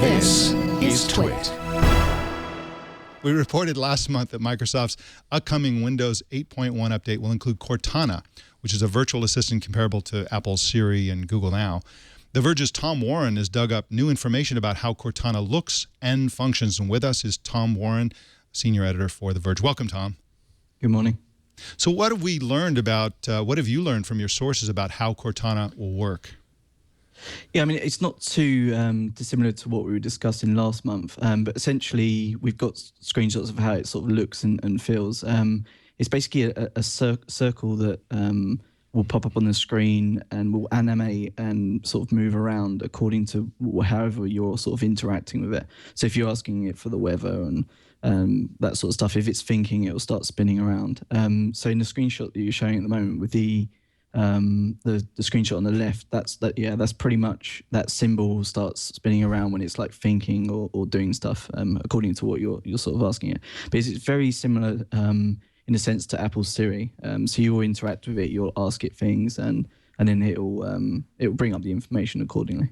This is Twit. We reported last month that Microsoft's upcoming Windows 8.1 update will include Cortana, which is a virtual assistant comparable to Apple's Siri and Google Now. The Verge's Tom Warren has dug up new information about how Cortana looks and functions. And with us is Tom Warren, senior editor for The Verge. Welcome, Tom. Good morning. So what have we learned about, what have you learned from your sources about how Cortana will work? Yeah, I mean, it's not too dissimilar to what we were discussing last month, but essentially we've got screenshots of how it sort of looks and feels. It's basically a circle that will pop up on the screen and will animate and sort of move around according to however you're sort of interacting with it. So if you're asking it for the weather and that sort of stuff, if it's thinking, it will start spinning around. So in the screenshot that you're showing at the moment with the screenshot on the left, that's pretty much that symbol starts spinning around when it's like thinking or doing stuff, according to what you're sort of asking it. But it's very similar in a sense to Apple's Siri. So you will interact with it, you'll ask it things, and then it'll bring up the information accordingly.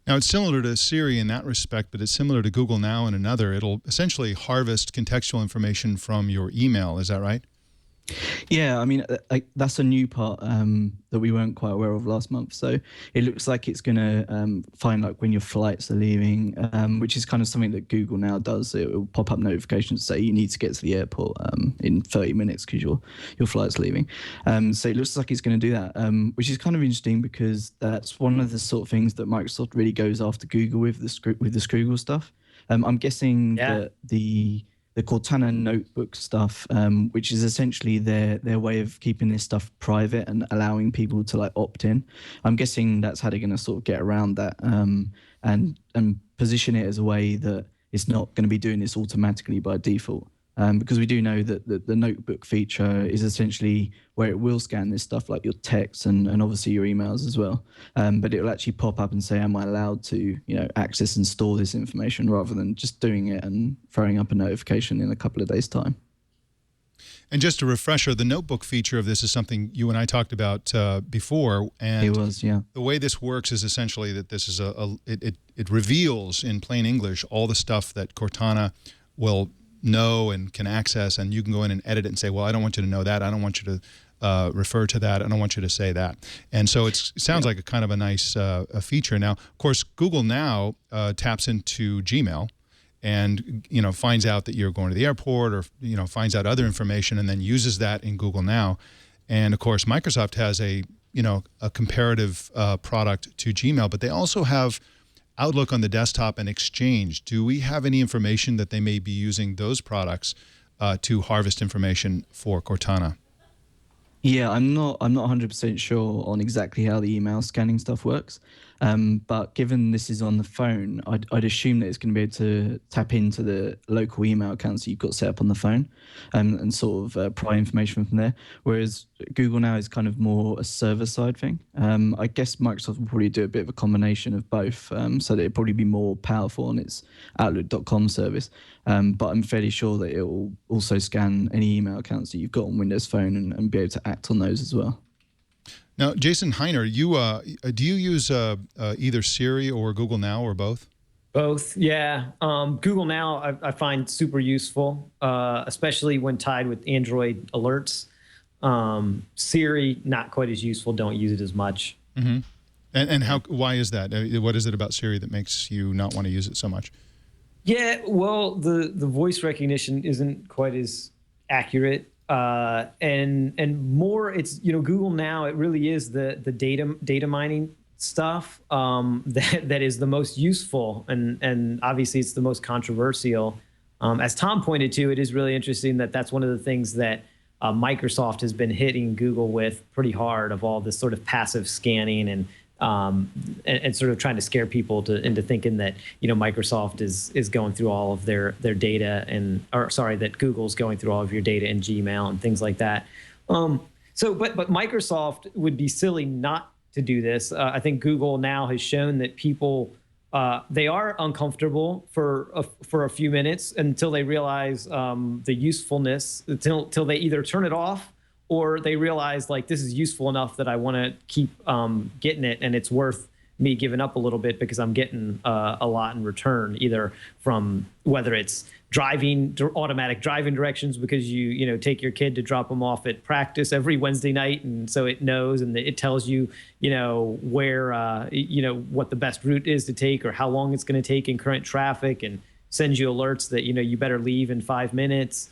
Now, it's similar to Siri in that respect, but it's similar to Google Now in another. It'll essentially harvest contextual information from your email. Is that right? Yeah, I mean, that's a new part that we weren't quite aware of last month. So it looks like it's going to find like when your flights are leaving, which is kind of something that Google Now does. It will pop up notifications say you need to get to the airport in 30 minutes because your flight's leaving. So it looks like it's going to do that, which is kind of interesting because that's one of the sort of things that Microsoft really goes after Google with the Scroogle stuff. I'm guessing that the Cortana notebook stuff, which is essentially their way of keeping this stuff private and allowing people to like opt in. I'm guessing that's how they're going to sort of get around that and position it as a way that it's not going to be doing this automatically by default. Because we do know that the notebook feature is essentially where it will scan this stuff like your texts and obviously your emails as well. But it will actually pop up and say, am I allowed to access and store this information, rather than just doing it and throwing up a notification in a couple of days' time. And just a refresher, the notebook feature of this is something you and I talked about before. And it was, yeah. The way this works is essentially that this is it reveals in plain English all the stuff that Cortana will know and can access, and you can go in and edit it and say, well, I don't want you to know that. I don't want you to refer to that. I don't want you to say that. And so it sounds like a kind of a nice a feature. Now, of course, Google Now taps into Gmail and finds out that you're going to the airport, or finds out other information and then uses that in Google Now. And of course, Microsoft has a comparative product to Gmail, but they also have Outlook on the desktop and Exchange. Do we have any information that they may be using those products to harvest information for Cortana? Yeah, I'm not 100% sure on exactly how the email scanning stuff works. But given this is on the phone, I'd assume that it's going to be able to tap into the local email accounts that you've got set up on the phone and sort of pry information from there. Whereas Google Now is kind of more a server-side thing. I guess Microsoft will probably do a bit of a combination of both, so that it'll probably be more powerful on its Outlook.com service. But I'm fairly sure that it will also scan any email accounts that you've got on Windows Phone and be able to act on those as well. Now, Jason Heiner, do you use either Siri or Google Now, or both? Both, yeah. Google Now I find super useful, especially when tied with Android alerts. Siri, not quite as useful. Don't use it as much. Mm-hmm. And why is that? What is it about Siri that makes you not want to use it so much? Yeah, well, the voice recognition isn't quite as accurate. And more, it's Google Now, it really is the data mining stuff that is the most useful, and obviously it's the most controversial. As Tom pointed to, it is really interesting that that's one of the things that Microsoft has been hitting Google with pretty hard, of all this sort of passive scanning and sort of trying to scare people into thinking that Microsoft is going through all of their data, that Google's going through all of your data in Gmail and things like that. But Microsoft would be silly not to do this. I think Google Now has shown that people they are uncomfortable for a few minutes until they realize the usefulness, till they either turn it off or they realize, like, this is useful enough that I want to keep getting it, and it's worth me giving up a little bit because I'm getting a lot in return, either from whether it's automatic driving directions because you take your kid to drop them off at practice every Wednesday night, and so it knows and it tells you where what the best route is to take or how long it's going to take in current traffic, and sends you alerts that you better leave in 5 minutes.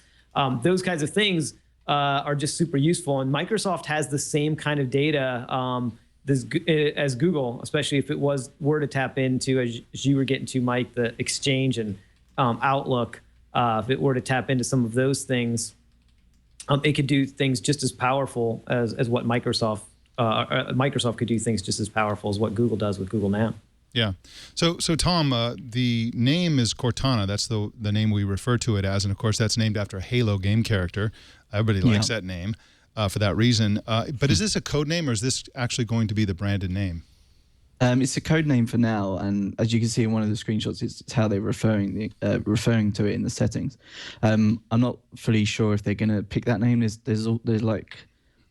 Those kinds of things are just super useful, and Microsoft has the same kind of data as Google, especially if it were to tap into, as you were getting to, Mike, the Exchange and Outlook. If it were to tap into some of those things, it could do things just as powerful as what Microsoft could do things just as powerful as what Google does with Google Now. Yeah. So Tom, the name is Cortana. That's the name we refer to it as, and of course that's named after a Halo game character. Everybody likes that name for that reason. But is this a code name, or is this actually going to be the branded name? It's a code name for now, and as you can see in one of the screenshots, it's how they're referring to it in the settings. I'm not fully sure if they're going to pick that name. There's like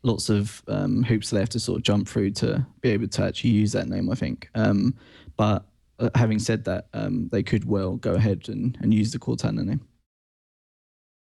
lots of hoops they have to sort of jump through to be able to actually use that name, I think. But having said that, they could well go ahead and use the Cortana name.